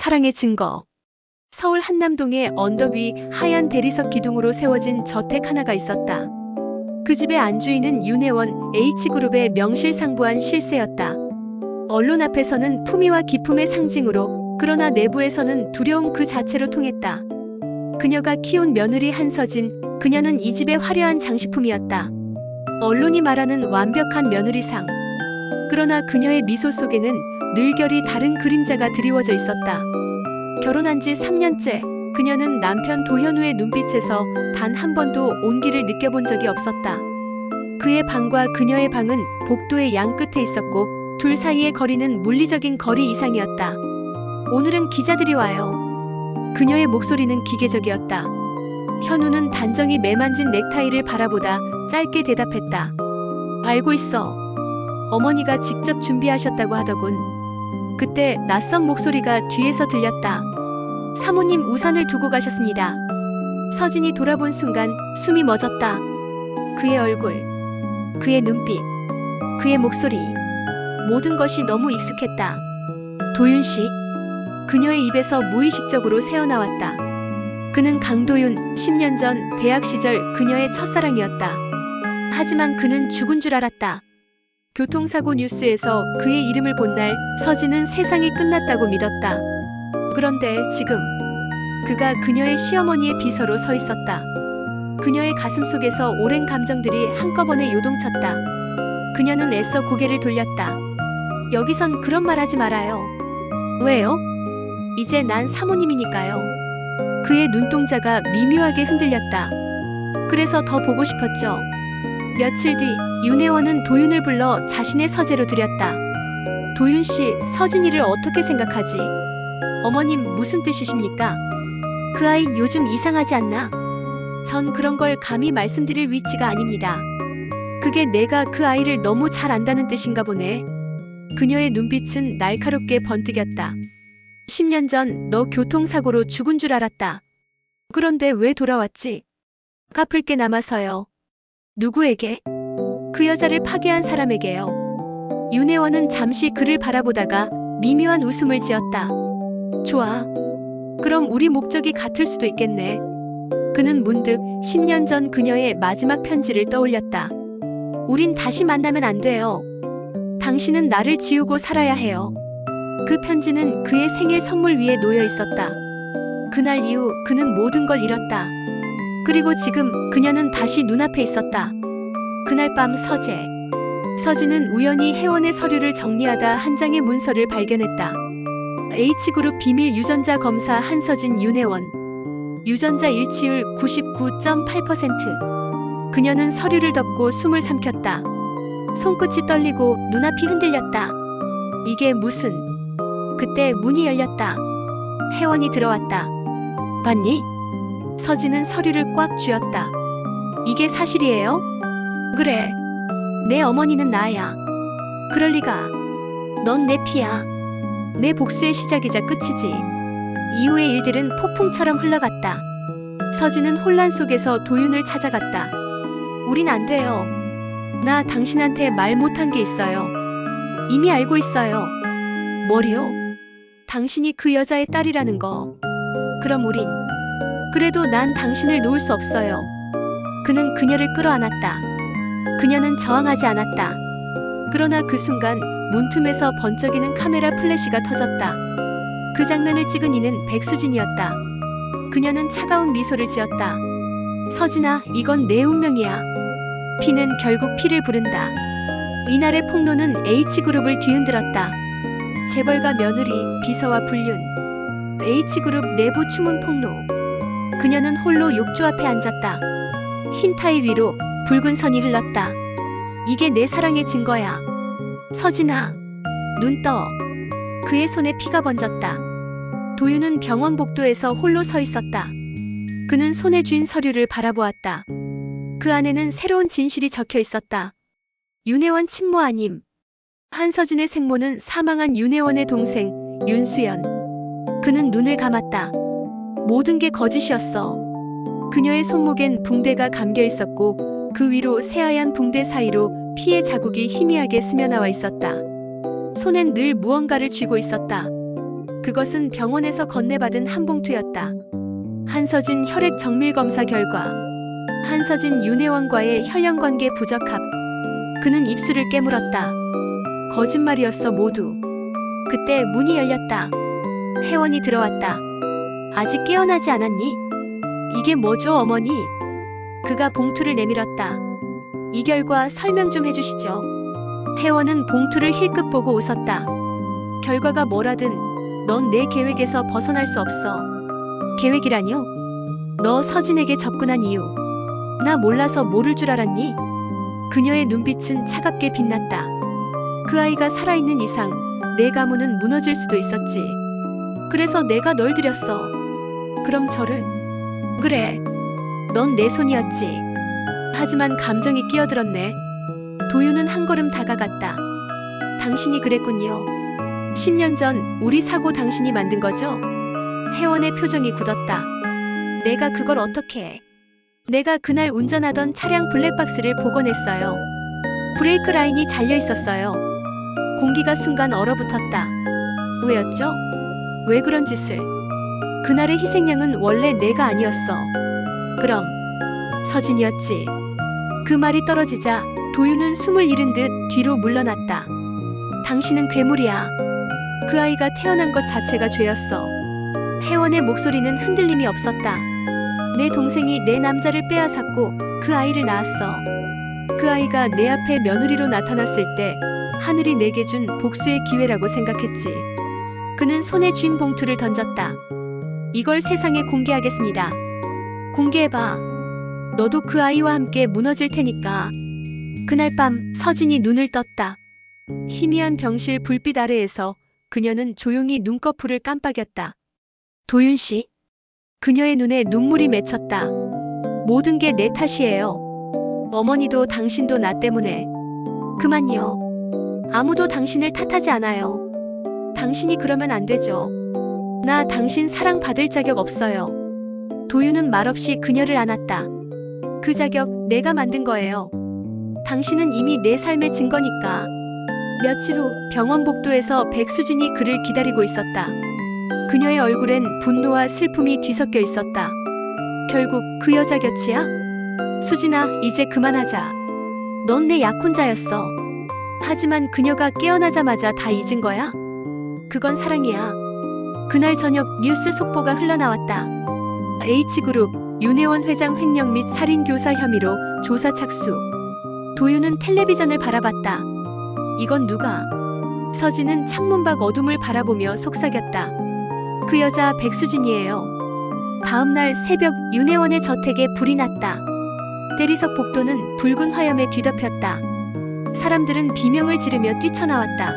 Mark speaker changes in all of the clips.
Speaker 1: 사랑의 증거. 서울 한남동의 언덕 위 하얀 대리석 기둥으로 세워진 저택 하나가 있었다. 그 집의 안주인은 윤혜원, H그룹의 명실상부한 실세였다. 언론 앞에서는 품위와 기품의 상징으로, 그러나 내부에서는 두려움 그 자체로 통했다. 그녀가 키운 며느리 한서진, 그녀는 이 집의 화려한 장식품이었다. 언론이 말하는 완벽한 며느리상. 그러나 그녀의 미소 속에는 늘 결이 다른 그림자가 드리워져 있었다. 결혼한 지 3년째, 그녀는 남편 도현우의 눈빛에서 단 한 번도 온기를 느껴본 적이 없었다. 그의 방과 그녀의 방은 복도의 양끝에 있었고, 둘 사이의 거리는 물리적인 거리 이상이었다. 오늘은 기자들이 와요. 그녀의 목소리는 기계적이었다. 현우는 단정히 매만진 넥타이를 바라보다 짧게 대답했다. 알고 있어. 어머니가 직접 준비하셨다고 하더군. 그때 낯선 목소리가 뒤에서 들렸다. 사모님 우산을 두고 가셨습니다. 서진이 돌아본 순간 숨이 멎었다. 그의 얼굴, 그의 눈빛, 그의 목소리, 모든 것이 너무 익숙했다. 도윤 씨? 그녀의 입에서 무의식적으로 새어나왔다. 그는 강도윤, 10년 전 대학 시절 그녀의 첫사랑이었다. 하지만 그는 죽은 줄 알았다. 교통사고 뉴스에서 그의 이름을 본 날 서진은 세상이 끝났다고 믿었다. 그런데 지금 그가 그녀의 시어머니의 비서로 서 있었다. 그녀의 가슴 속에서 오랜 감정들이 한꺼번에 요동쳤다. 그녀는 애써 고개를 돌렸다. 여기선 그런 말 하지 말아요. 왜요? 이제 난 사모님이니까요. 그의 눈동자가 미묘하게 흔들렸다. 그래서 더 보고 싶었죠. 며칠 뒤 윤혜원은 도윤을 불러 자신의 서재로 들였다. 도윤 씨, 서진이를 어떻게 생각하지? 어머님, 무슨 뜻이십니까? 그 아이 요즘 이상하지 않나? 전 그런 걸 감히 말씀드릴 위치가 아닙니다. 그게 내가 그 아이를 너무 잘 안다는 뜻인가 보네. 그녀의 눈빛은 날카롭게 번뜩였다. 10년 전 너 교통사고로 죽은 줄 알았다. 그런데 왜 돌아왔지? 갚을 게 남아서요. 누구에게? 그 여자를 파괴한 사람에게요. 윤혜원은 잠시 그를 바라보다가 미묘한 웃음을 지었다. 좋아. 그럼 우리 목적이 같을 수도 있겠네. 그는 문득 10년 전 그녀의 마지막 편지를 떠올렸다. 우린 다시 만나면 안 돼요. 당신은 나를 지우고 살아야 해요. 그 편지는 그의 생일 선물 위에 놓여 있었다. 그날 이후 그는 모든 걸 잃었다. 그리고 지금 그녀는 다시 눈앞에 있었다. 그날 밤 서진은 우연히 혜원의 서류를 정리하다 한 장의 문서를 발견했다. H그룹 비밀 유전자 검사 한서진 윤혜원. 유전자 일치율 99.8%. 그녀는 서류를 덮고 숨을 삼켰다. 손끝이 떨리고 눈앞이 흔들렸다. 이게 무슨... 그때 문이 열렸다. 혜원이 들어왔다. 봤니? 서진은 서류를 꽉 쥐었다. 이게 사실이에요? 그래. 내 어머니는 나야. 그럴 리가. 넌 내 피야. 내 복수의 시작이자 끝이지. 이후의 일들은 폭풍처럼 흘러갔다. 서진은 혼란 속에서 도윤을 찾아갔다. 우린 안 돼요. 나 당신한테 말 못한 게 있어요. 이미 알고 있어요. 뭐요? 당신이 그 여자의 딸이라는 거. 그럼 우린. 그래도 난 당신을 놓을 수 없어요. 그는 그녀를 끌어안았다. 그녀는 저항하지 않았다. 그러나 그 순간 문틈에서 번쩍이는 카메라 플래시가 터졌다. 그 장면을 찍은 이는 백수진이었다. 그녀는 차가운 미소를 지었다. 서진아, 이건 내 운명이야. 피는 결국 피를 부른다. 이날의 폭로는 H그룹을 뒤흔들었다. 재벌가 며느리, 비서와 불륜. H그룹 내부 추문 폭로. 그녀는 홀로 욕조 앞에 앉았다. 흰 타일 위로 붉은 선이 흘렀다. 이게 내 사랑의 증거야. 서진아, 눈 떠. 그의 손에 피가 번졌다. 도윤은 병원 복도에서 홀로 서 있었다. 그는 손에 쥔 서류를 바라보았다. 그 안에는 새로운 진실이 적혀 있었다. 윤혜원 친모 아님. 한서진의 생모는 사망한 윤혜원의 동생 윤수연. 그는 눈을 감았다. 모든 게 거짓이었어. 그녀의 손목엔 붕대가 감겨 있었고 그 위로 새하얀 붕대 사이로 피의 자국이 희미하게 스며나와 있었다. 손엔 늘 무언가를 쥐고 있었다. 그것은 병원에서 건네받은 한 봉투였다. 한서진 혈액 정밀 검사 결과 한서진 윤혜원과의 혈연관계 부적합. 그는 입술을 깨물었다. 거짓말이었어 모두. 그때 문이 열렸다. 혜원이 들어왔다. 아직 깨어나지 않았니? 이게 뭐죠 어머니? 그가 봉투를 내밀었다. 이 결과 설명 좀 해주시죠. 혜원은 봉투를 힐끗 보고 웃었다. 결과가 뭐라든 넌 내 계획에서 벗어날 수 없어. 계획이라뇨? 너 서진에게 접근한 이유. 나 몰라서 모를 줄 알았니? 그녀의 눈빛은 차갑게 빛났다. 그 아이가 살아있는 이상 내 가문은 무너질 수도 있었지. 그래서 내가 널 들였어. 그럼 저를? 그래. 넌 내 손이었지. 하지만 감정이 끼어들었네. 도윤은 한 걸음 다가갔다. 당신이 그랬군요. 10년 전 우리 사고 당신이 만든 거죠? 혜원의 표정이 굳었다. 내가 그걸 어떻게 해? 내가 그날 운전하던 차량 블랙박스를 복원했어요. 브레이크 라인이 잘려 있었어요. 공기가 순간 얼어붙었다. 왜였죠? 왜 그런 짓을? 그날의 희생양은 원래 내가 아니었어. 그럼 서진이었지. 그 말이 떨어지자 도윤은 숨을 잃은 듯 뒤로 물러났다. 당신은 괴물이야. 그 아이가 태어난 것 자체가 죄였어. 혜원의 목소리는 흔들림이 없었다. 내 동생이 내 남자를 빼앗았고 그 아이를 낳았어. 그 아이가 내 앞에 며느리로 나타났을 때 하늘이 내게 준 복수의 기회라고 생각했지. 그는 손에 쥔 봉투를 던졌다. 이걸 세상에 공개하겠습니다. 공개해봐. 너도 그 아이와 함께 무너질 테니까. 그날 밤 서진이 눈을 떴다. 희미한 병실 불빛 아래에서 그녀는 조용히 눈꺼풀을 깜빡였다. 도윤 씨. 그녀의 눈에 눈물이 맺혔다. 모든 게 내 탓이에요. 어머니도 당신도 나 때문에. 그만요. 아무도 당신을 탓하지 않아요. 당신이 그러면 안 되죠. 나 당신 사랑받을 자격 없어요. 도윤은 말없이 그녀를 안았다. 그 자격 내가 만든 거예요. 당신은 이미 내 삶의 증거니까. 며칠 후 병원 복도에서 백수진이 그를 기다리고 있었다. 그녀의 얼굴엔 분노와 슬픔이 뒤섞여 있었다. 결국 그 여자 곁이야? 수진아, 이제 그만하자. 넌 내 약혼자였어. 하지만 그녀가 깨어나자마자 다 잊은 거야? 그건 사랑이야. 그날 저녁 뉴스 속보가 흘러나왔다. H그룹 윤혜원 회장 횡령 및 살인 교사 혐의로 조사 착수. 도윤은 텔레비전을 바라봤다. 이건 누가? 서진은 창문 밖 어둠을 바라보며 속삭였다. 그 여자 백수진이에요. 다음 날 새벽 윤혜원의 저택에 불이 났다. 대리석 복도는 붉은 화염에 뒤덮였다. 사람들은 비명을 지르며 뛰쳐나왔다.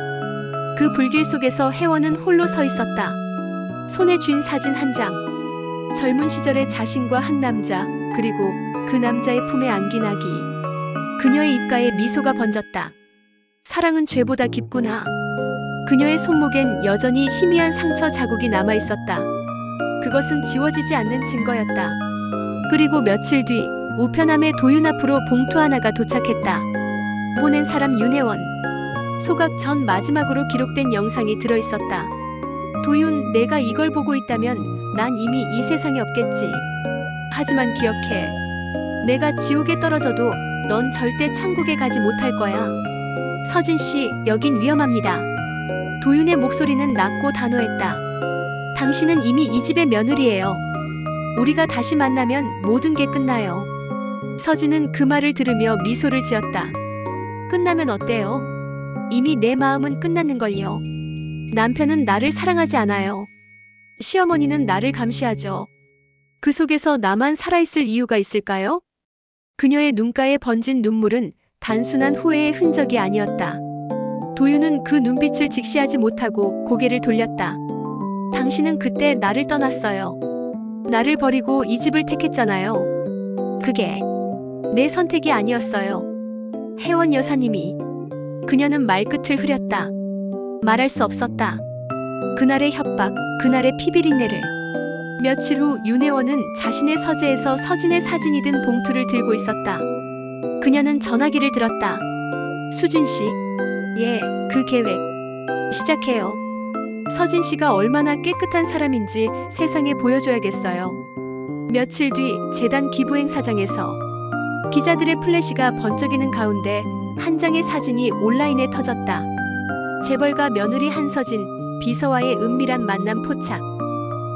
Speaker 1: 그 불길 속에서 혜원은 홀로 서 있었다. 손에 쥔 사진 한 장. 젊은 시절의 자신과 한 남자, 그리고 그 남자의 품에 안긴 아기. 그녀의 입가에 미소가 번졌다. 사랑은 죄보다 깊구나. 그녀의 손목엔 여전히 희미한 상처 자국이 남아 있었다. 그것은 지워지지 않는 증거였다. 그리고 며칠 뒤 우편함에 도윤 앞으로 봉투 하나가 도착했다. 보낸 사람 윤혜원. 소각 전 마지막으로 기록된 영상이 들어있었다. 도윤, 내가 이걸 보고 있다면 난 이미 이 세상에 없겠지. 하지만 기억해. 내가 지옥에 떨어져도 넌 절대 천국에 가지 못할 거야. 서진 씨, 여긴 위험합니다. 도윤의 목소리는 낮고 단호했다. 당신은 이미 이 집의 며느리예요. 우리가 다시 만나면 모든 게 끝나요. 서진은 그 말을 들으며 미소를 지었다. 끝나면 어때요? 이미 내 마음은 끝났는걸요. 남편은 나를 사랑하지 않아요. 시어머니는 나를 감시하죠. 그 속에서 나만 살아있을 이유가 있을까요? 그녀의 눈가에 번진 눈물은 단순한 후회의 흔적이 아니었다. 도윤은 그 눈빛을 직시하지 못하고 고개를 돌렸다. 당신은 그때 나를 떠났어요. 나를 버리고 이 집을 택했잖아요. 그게 내 선택이 아니었어요. 혜원 여사님이. 그녀는 말끝을 흐렸다. 말할 수 없었다. 그날의 협박, 그날의 피비린내를. 며칠 후 윤혜원은 자신의 서재에서 서진의 사진이 든 봉투를 들고 있었다. 그녀는 전화기를 들었다. 수진 씨. 예, 그 계획. 시작해요. 서진 씨가 얼마나 깨끗한 사람인지 세상에 보여줘야겠어요. 며칠 뒤 재단 기부 행사장에서 기자들의 플래시가 번쩍이는 가운데 한 장의 사진이 온라인에 터졌다. 재벌가 며느리 한서진, 비서와의 은밀한 만남 포착.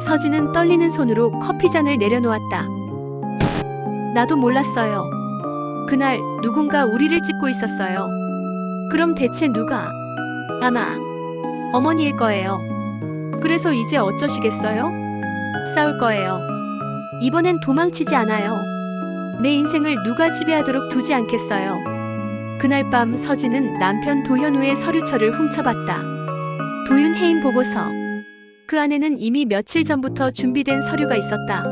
Speaker 1: 서진은 떨리는 손으로 커피잔을 내려놓았다. 나도 몰랐어요. 그날 누군가 우리를 찍고 있었어요. 그럼 대체 누가? 아마 어머니일 거예요. 그래서 이제 어쩌시겠어요? 싸울 거예요. 이번엔 도망치지 않아요. 내 인생을 누가 지배하도록 두지 않겠어요. 그날 밤 서진은 남편 도현우의 서류처를 훔쳐봤다. 도윤 해임 보고서. 그 안에는 이미 며칠 전부터 준비된 서류가 있었다.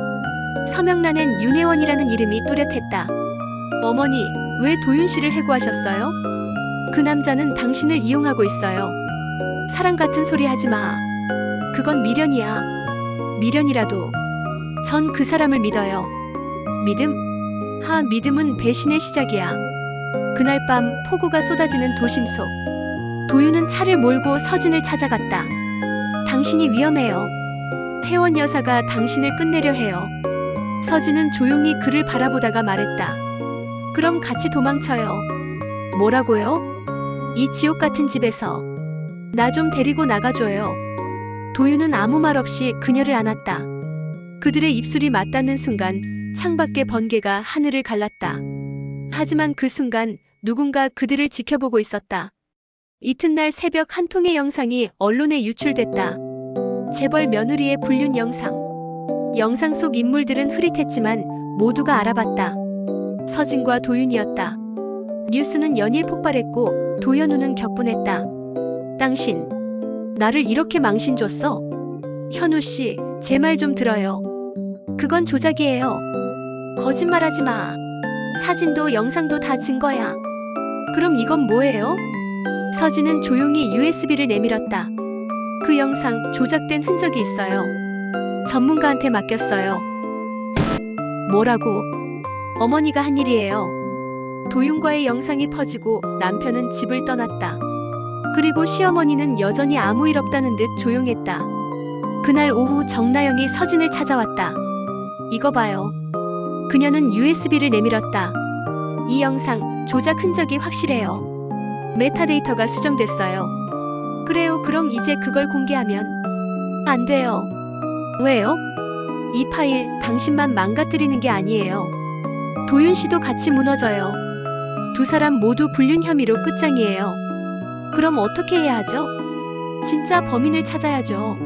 Speaker 1: 서명란엔 윤혜원이라는 이름이 또렷했다. 어머니, 왜 도윤 씨를 해고하셨어요? 그 남자는 당신을 이용하고 있어요. 사랑 같은 소리 하지 마. 그건 미련이야. 미련이라도 전 그 사람을 믿어요. 믿음? 믿음은 배신의 시작이야. 그날 밤 폭우가 쏟아지는 도심 속. 도윤은 차를 몰고 서진을 찾아갔다. 당신이 위험해요. 혜원 여사가 당신을 끝내려 해요. 서진은 조용히 그를 바라보다가 말했다. 그럼 같이 도망쳐요. 뭐라고요? 이 지옥 같은 집에서 나 좀 데리고 나가줘요. 도윤은 아무 말 없이 그녀를 안았다. 그들의 입술이 맞닿는 순간 창밖의 번개가 하늘을 갈랐다. 하지만 그 순간 누군가 그들을 지켜보고 있었다. 이튿날 새벽 한 통의 영상이 언론에 유출됐다. 재벌 며느리의 불륜 영상. 영상 속 인물들은 흐릿했지만 모두가 알아봤다. 서진과 도윤이었다. 뉴스는 연일 폭발했고 도현우는 격분했다. 당신, 나를 이렇게 망신 줬어? 현우 씨, 제 말 좀 들어요. 그건 조작이에요. 거짓말하지 마. 사진도 영상도 다 증거야. 그럼 이건 뭐예요? 서진은 조용히 USB를 내밀었다. 그 영상 조작된 흔적이 있어요. 전문가한테 맡겼어요. 뭐라고? 어머니가 한 일이에요. 도윤과의 영상이 퍼지고 남편은 집을 떠났다. 그리고 시어머니는 여전히 아무 일 없다는 듯 조용했다. 그날 오후 정나영이 서진을 찾아왔다. 이거 봐요. 그녀는 USB를 내밀었다. 이 영상 조작 흔적이 확실해요. 메타데이터가 수정됐어요. 그래요. 그럼 이제 그걸 공개하면 안 돼요. 왜요? 이 파일 당신만 망가뜨리는 게 아니에요. 도윤 씨도 같이 무너져요. 두 사람 모두 불륜 혐의로 끝장이에요. 그럼 어떻게 해야 하죠? 진짜 범인을 찾아야죠.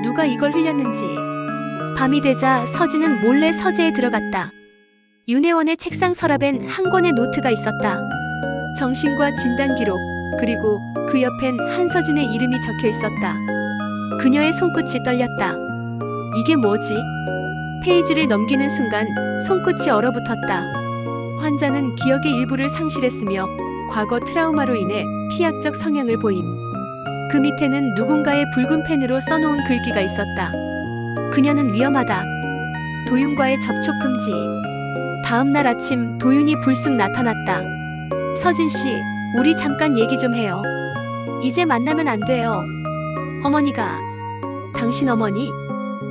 Speaker 1: 누가 이걸 흘렸는지. 밤이 되자 서진은 몰래 서재에 들어갔다. 윤혜원의 책상 서랍엔 한 권의 노트가 있었다. 정신과 진단 기록, 그리고 그 옆엔 한서진의 이름이 적혀 있었다. 그녀의 손끝이 떨렸다. 이게 뭐지? 페이지를 넘기는 순간 손끝이 얼어붙었다. 환자는 기억의 일부를 상실했으며 과거 트라우마로 인해 피약적 성향을 보임. 그 밑에는 누군가의 붉은 펜으로 써놓은 글귀가 있었다. 그녀는 위험하다. 도윤과의 접촉 금지. 다음 날 아침 도윤이 불쑥 나타났다. 서진 씨, 우리 잠깐 얘기 좀 해요. 이제 만나면 안 돼요. 어머니가. 당신 어머니?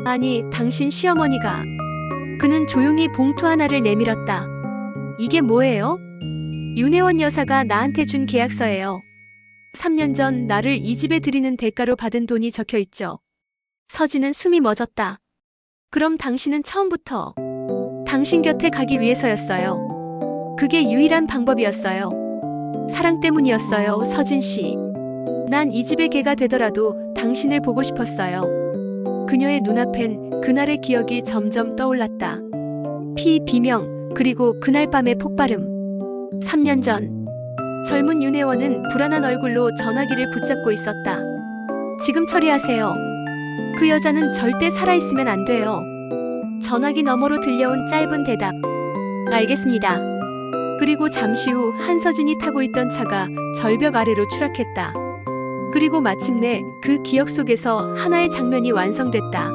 Speaker 1: 아니, 당신 시어머니가. 그는 조용히 봉투 하나를 내밀었다. 이게 뭐예요? 윤혜원 여사가 나한테 준 계약서예요. 3년 전 나를 이 집에 들이는 대가로 받은 돈이 적혀 있죠. 서진은 숨이 멎었다. 그럼 당신은 처음부터 당신 곁에 가기 위해서였어요. 그게 유일한 방법이었어요. 사랑 때문이었어요, 서진 씨. 난 이 집의 개가 되더라도 당신을 보고 싶었어요. 그녀의 눈앞엔 그날의 기억이 점점 떠올랐다. 비명, 그리고 그날 밤의 폭발음. 3년 전, 젊은 윤혜원은 불안한 얼굴로 전화기를 붙잡고 있었다. 지금 처리하세요. 그 여자는 절대 살아있으면 안 돼요. 전화기 너머로 들려온 짧은 대답. 알겠습니다. 그리고 잠시 후 한서진이 타고 있던 차가 절벽 아래로 추락했다. 그리고 마침내 그 기억 속에서 하나의 장면이 완성됐다.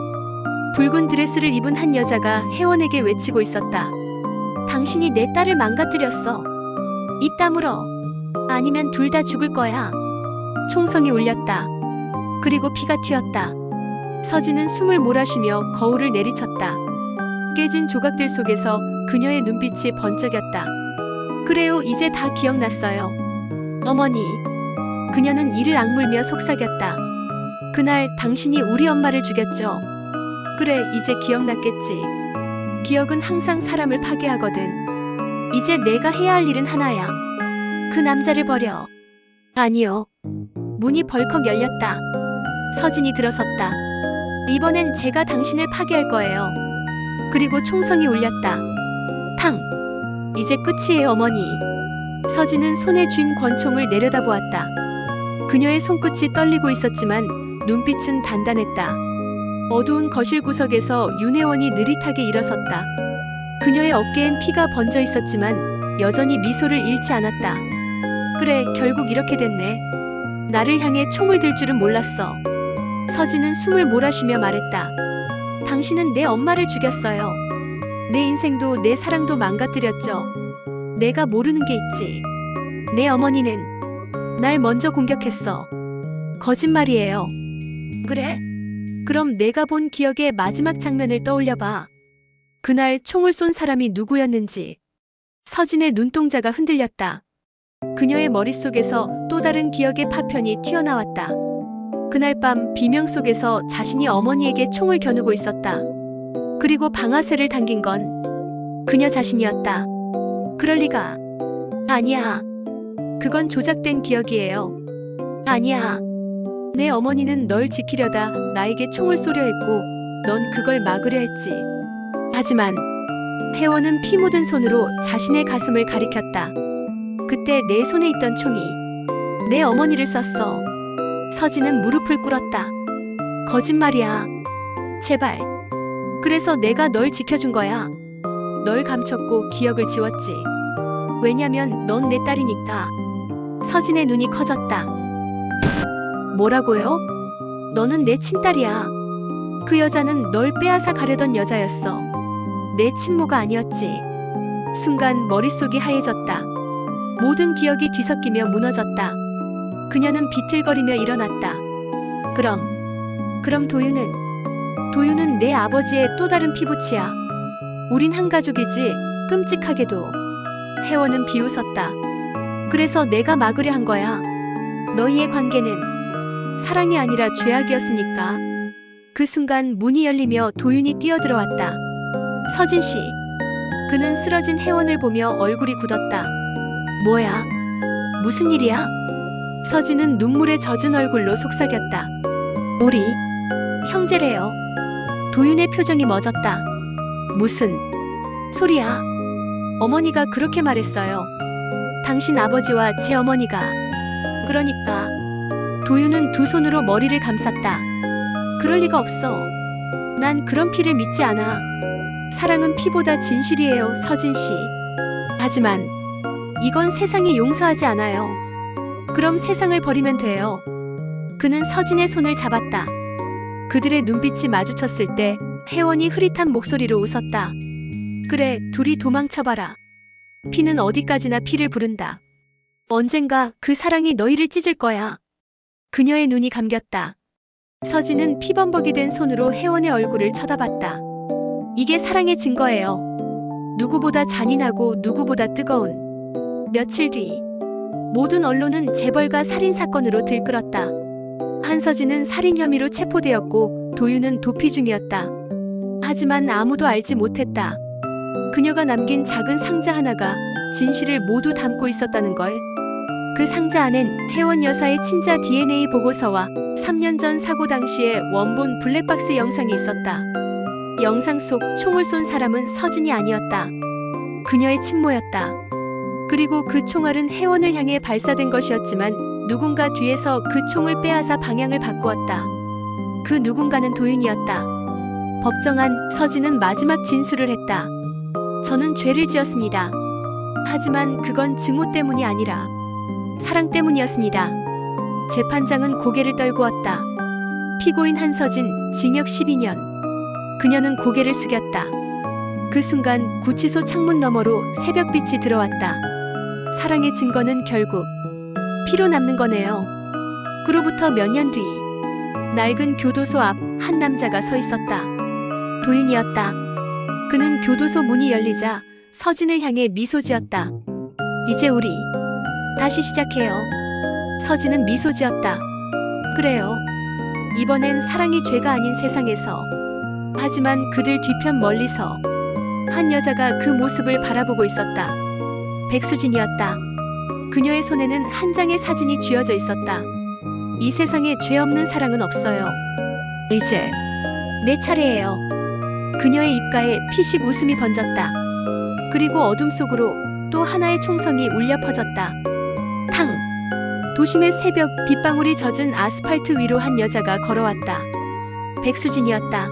Speaker 1: 붉은 드레스를 입은 한 여자가 혜원에게 외치고 있었다. 당신이 내 딸을 망가뜨렸어. 입 다물어. 아니면 둘 다 죽을 거야. 총성이 울렸다. 그리고 피가 튀었다. 서진은 숨을 몰아쉬며 거울을 내리쳤다. 깨진 조각들 속에서 그녀의 눈빛이 번쩍였다. 그래요, 이제 다 기억났어요. 어머니. 그녀는 이를 악물며 속삭였다. 그날 당신이 우리 엄마를 죽였죠. 그래, 이제 기억났겠지. 기억은 항상 사람을 파괴하거든. 이제 내가 해야 할 일은 하나야. 그 남자를 버려. 아니요. 문이 벌컥 열렸다. 서진이 들어섰다. 이번엔 제가 당신을 파괴할 거예요. 그리고 총성이 울렸다. 탕! 이제 끝이에요, 어머니. 서진은 손에 쥔 권총을 내려다보았다. 그녀의 손끝이 떨리고 있었지만 눈빛은 단단했다. 어두운 거실 구석에서 윤혜원이 느릿하게 일어섰다. 그녀의 어깨엔 피가 번져 있었지만 여전히 미소를 잃지 않았다. 그래, 결국 이렇게 됐네. 나를 향해 총을 들 줄은 몰랐어. 서진은 숨을 몰아쉬며 말했다. 당신은 내 엄마를 죽였어요. 내 인생도 내 사랑도 망가뜨렸죠. 내가 모르는 게 있지. 내 어머니는 날 먼저 공격했어. 거짓말이에요. 그래? 그럼 내가 본 기억의 마지막 장면을 떠올려봐. 그날 총을 쏜 사람이 누구였는지. 서진의 눈동자가 흔들렸다. 그녀의 머릿속에서 또 다른 기억의 파편이 튀어나왔다. 그날 밤 비명 속에서 자신이 어머니에게 총을 겨누고 있었다. 그리고 방아쇠를 당긴 건 그녀 자신이었다. 그럴 리가. 아니야. 그건 조작된 기억이에요. 아니야. 내 어머니는 널 지키려다 나에게 총을 쏘려 했고 넌 그걸 막으려 했지. 하지만 혜원은 피 묻은 손으로 자신의 가슴을 가리켰다. 그때 내 손에 있던 총이 내 어머니를 쐈어. 서진은 무릎을 꿇었다. 거짓말이야. 제발. 그래서 내가 널 지켜준 거야. 널 감췄고 기억을 지웠지. 왜냐면 넌 내 딸이니까. 서진의 눈이 커졌다. 뭐라고요? 너는 내 친딸이야. 그 여자는 널 빼앗아 가려던 여자였어. 내 친모가 아니었지. 순간 머릿속이 하얘졌다. 모든 기억이 뒤섞이며 무너졌다. 그녀는 비틀거리며 일어났다. 그럼 도윤은 내 아버지의 또 다른 피부치야. 우린 한 가족이지. 끔찍하게도. 혜원은 비웃었다. 그래서 내가 막으려 한 거야. 너희의 관계는 사랑이 아니라 죄악이었으니까. 그 순간 문이 열리며 도윤이 뛰어들어왔다. 서진 씨. 그는 쓰러진 혜원을 보며 얼굴이 굳었다. 뭐야? 무슨 일이야? 서진은 눈물에 젖은 얼굴로 속삭였다. 우리 형제래요. 도윤의 표정이 멎었다. 무슨 소리야? 어머니가 그렇게 말했어요. 당신 아버지와 제 어머니가. 그러니까. 도윤은 두 손으로 머리를 감쌌다. 그럴 리가 없어. 난 그런 피를 믿지 않아. 사랑은 피보다 진실이에요, 서진 씨. 하지만 이건 세상이 용서하지 않아요. 그럼 세상을 버리면 돼요. 그는 서진의 손을 잡았다. 그들의 눈빛이 마주쳤을 때 혜원이 흐릿한 목소리로 웃었다. 그래, 둘이 도망쳐봐라. 피는 어디까지나 피를 부른다. 언젠가 그 사랑이 너희를 찢을 거야. 그녀의 눈이 감겼다. 서진은 피범벅이 된 손으로 혜원의 얼굴을 쳐다봤다. 이게 사랑의 증거예요. 누구보다 잔인하고 누구보다 뜨거운. 며칠 뒤 모든 언론은 재벌가 살인사건으로 들끓었다. 한서진은 살인 혐의로 체포되었고 도윤은 도피 중이었다. 하지만 아무도 알지 못했다. 그녀가 남긴 작은 상자 하나가 진실을 모두 담고 있었다는 걸. 그 상자 안엔 혜원 여사의 친자 DNA 보고서와 3년 전 사고 당시의 원본 블랙박스 영상이 있었다. 영상 속 총을 쏜 사람은 서진이 아니었다. 그녀의 친모였다. 그리고 그 총알은 혜원을 향해 발사된 것이었지만 누군가 뒤에서 그 총을 빼앗아 방향을 바꾸었다. 그 누군가는 도윤이었다. 법정 안 서진은 마지막 진술을 했다. 저는 죄를 지었습니다. 하지만 그건 증오 때문이 아니라 사랑 때문이었습니다. 재판장은 고개를 떨구었다. 피고인 한서진 징역 12년. 그녀는 고개를 숙였다. 그 순간 구치소 창문 너머로 새벽빛이 들어왔다. 사랑의 증거는 결국 피로 남는 거네요. 그로부터 몇 년 뒤 낡은 교도소 앞 한 남자가 서 있었다. 도윤이었다. 그는 교도소 문이 열리자 서진을 향해 미소 지었다. 이제 우리 다시 시작해요. 서진은 미소 지었다. 그래요. 이번엔 사랑이 죄가 아닌 세상에서. 하지만 그들 뒤편 멀리서 한 여자가 그 모습을 바라보고 있었다. 백수진이었다. 그녀의 손에는 한 장의 사진이 쥐어져 있었다. 이 세상에 죄 없는 사랑은 없어요. 이제 내 차례예요. 그녀의 입가에 피식 웃음이 번졌다. 그리고 어둠 속으로 또 하나의 총성이 울려 퍼졌다. 탕! 도심의 새벽 빗방울이 젖은 아스팔트 위로 한 여자가 걸어왔다. 백수진이었다.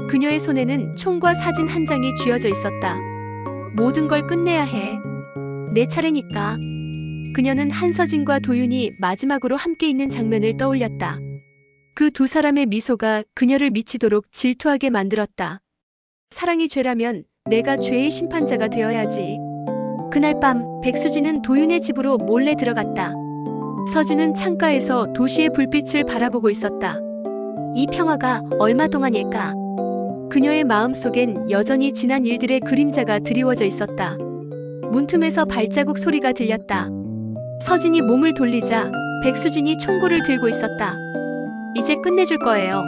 Speaker 1: 그녀의 손에는 총과 사진 한 장이 쥐어져 있었다. 모든 걸 끝내야 해. 내 차례니까. 그녀는 한서진과 도윤이 마지막으로 함께 있는 장면을 떠올렸다. 그 두 사람의 미소가 그녀를 미치도록 질투하게 만들었다. 사랑이 죄라면 내가 죄의 심판자가 되어야지. 그날 밤 백수진은 도윤의 집으로 몰래 들어갔다. 서진은 창가에서 도시의 불빛을 바라보고 있었다. 이 평화가 얼마 동안일까? 그녀의 마음속엔 여전히 지난 일들의 그림자가 드리워져 있었다. 문틈에서 발자국 소리가 들렸다. 서진이 몸을 돌리자 백수진이 총구를 들고 있었다. 이제 끝내줄 거예요.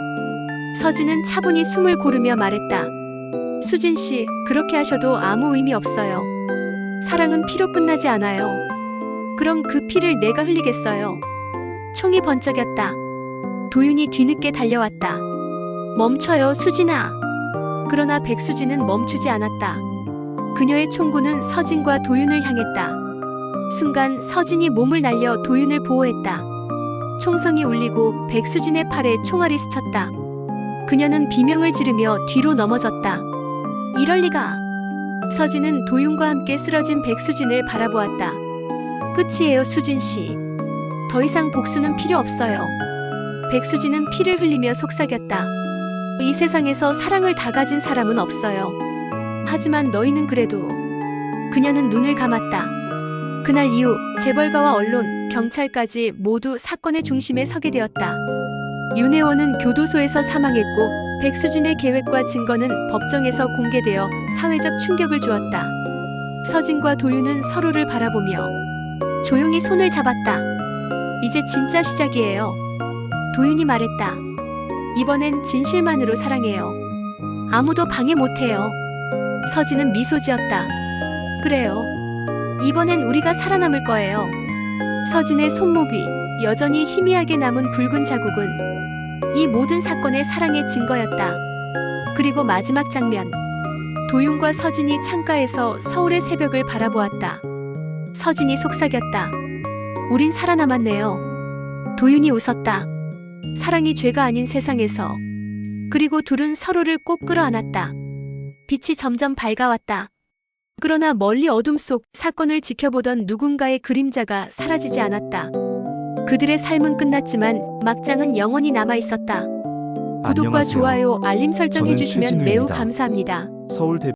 Speaker 1: 서진은 차분히 숨을 고르며 말했다. 수진 씨, 그렇게 하셔도 아무 의미 없어요. 사랑은 피로 끝나지 않아요. 그럼 그 피를 내가 흘리겠어요. 총이 번쩍였다. 도윤이 뒤늦게 달려왔다. 멈춰요, 수진아. 그러나 백수진은 멈추지 않았다. 그녀의 총구는 서진과 도윤을 향했다. 순간 서진이 몸을 날려 도윤을 보호했다. 총성이 울리고 백수진의 팔에 총알이 스쳤다. 그녀는 비명을 지르며 뒤로 넘어졌다. 이럴 리가. 서진은 도윤과 함께 쓰러진 백수진을 바라보았다. 끝이에요, 수진 씨. 더 이상 복수는 필요 없어요. 백수진은 피를 흘리며 속삭였다. 이 세상에서 사랑을 다 가진 사람은 없어요. 하지만 너희는 그래도. 그녀는 눈을 감았다. 그날 이후 재벌가와 언론, 경찰까지 모두 사건의 중심에 서게 되었다. 윤혜원은 교도소에서 사망했고 백수진의 계획과 증거는 법정에서 공개되어 사회적 충격을 주었다. 서진과 도윤은 서로를 바라보며 조용히 손을 잡았다. 이제 진짜 시작이에요. 도윤이 말했다. 이번엔 진실만으로 사랑해요. 아무도 방해 못해요. 서진은 미소 지었다. 그래요. 이번엔 우리가 살아남을 거예요. 서진의 손목 위 여전히 희미하게 남은 붉은 자국은 이 모든 사건의 사랑의 증거였다. 그리고 마지막 장면. 도윤과 서진이 창가에서 서울의 새벽을 바라보았다. 서진이 속삭였다. 우린 살아남았네요. 도윤이 웃었다. 사랑이 죄가 아닌 세상에서. 그리고 둘은 서로를 꼭 끌어안았다. 빛이 점점 밝아왔다. 그러나 멀리 어둠 속 사건을 지켜보던 누군가의 그림자가 사라지지 않았다. 그들의 삶은 끝났지만 막장은 영원히 남아있었다. 구독과
Speaker 2: 안녕하세요.
Speaker 1: 좋아요, 알림 설정
Speaker 2: 저는
Speaker 1: 해주시면 매우
Speaker 2: 최진우입니다.
Speaker 1: 감사합니다.
Speaker 2: 서울대